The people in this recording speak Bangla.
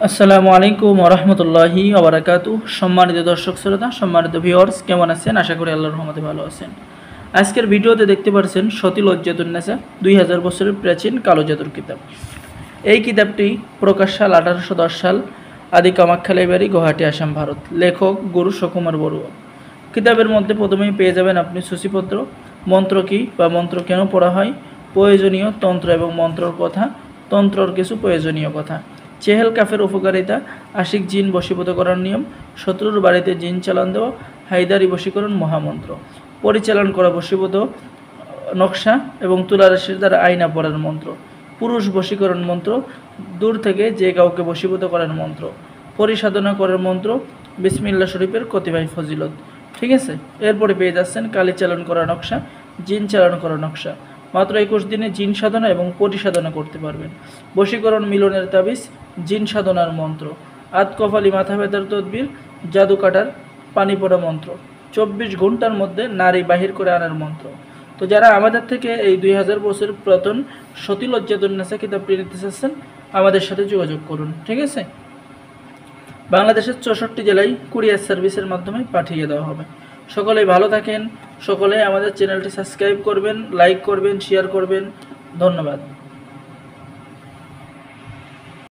আসসালামু আলাইকুম ওয়া রাহমাতুল্লাহি ওয়া বারাকাতুহু। সম্মানিত দর্শক শ্রোতা, সম্মানিত ভিউয়ার্স, কেমন আছেন? আশা করি আল্লাহর রহমতে ভালো আছেন। আজকের ভিডিওতে দেখতে পাচ্ছেন সতিলজ্জাতুন নেসা 2000 বছরের প্রাচীন কালো জাদুর কিতাব। এই কিতাবটি প্রকাশ সাল 1810 সাল, আদি কামাখ্যা লাইব্রেরি, গুয়াহাটি, আসাম, ভারত। লেখক গুরু সুকুমার বড়ুয়া। কিতাবের মধ্যে প্রথমেই পেয়ে যাবেন আপনি সূচিপত্র, মন্ত্র কী বা মন্ত্র কেন পড়া হয়, প্রয়োজনীয় তন্ত্র এবং মন্ত্রর কথা, তন্ত্রর কিছু প্রয়োজনীয় কথা, চেহেল কাফের উপকারিতা, আশিক জিন বশীভূত করার নিয়ম, শত্রুর বাড়িতে জিন চালান দেওয়া, হায়দারি বশীকরণ মহামন্ত্র, পরিচালন করা বশীভূত নকশা এবং তুলা রাশির দ্বারা আয়না পড়ার মন্ত্র, পুরুষ বশীকরণ মন্ত্র, দূর থেকে যে কাউকে বশীভূত করার মন্ত্র, পরিসাধনা করার মন্ত্র, বিসমিল্লাহ শরীফের কতিপয় ফজিলত। ঠিক আছে, এরপরে পেয়ে যাচ্ছেন কালী চালন করা নকশা, জিন চালন করা নকশা। মাত্র 21 দিনে জিন সাধনা এবং পরিসাধনা করতে পারবেন। বশীকরণ মিলনের তাবিজ, জিন সাধনার মন্ত্র, আত কপালি মাথা ব্যথার তদবির, জাদু কাটার পানি পড়া মন্ত্র, 24 ঘন্টার মধ্যে নারী বাহির করে আনার মন্ত্র। তো যারা আমাদের থেকে এই 2000 বছর পুরাতন সতিলজ্জাতুন নেসা কিতাবটি নিতে চাচ্ছেন, আমাদের সাথে যোগাযোগ করুন। ঠিক আছে, বাংলাদেশের 64 জেলায় কুরিয়ার সার্ভিসের মাধ্যমে পাঠিয়ে দেওয়া হবে। সকলেই ভালো থাকেন, সকলেই আমাদের চ্যানেলটি সাবস্ক্রাইব করবেন, লাইক করবেন, শেয়ার করবেন। ধন্যবাদ।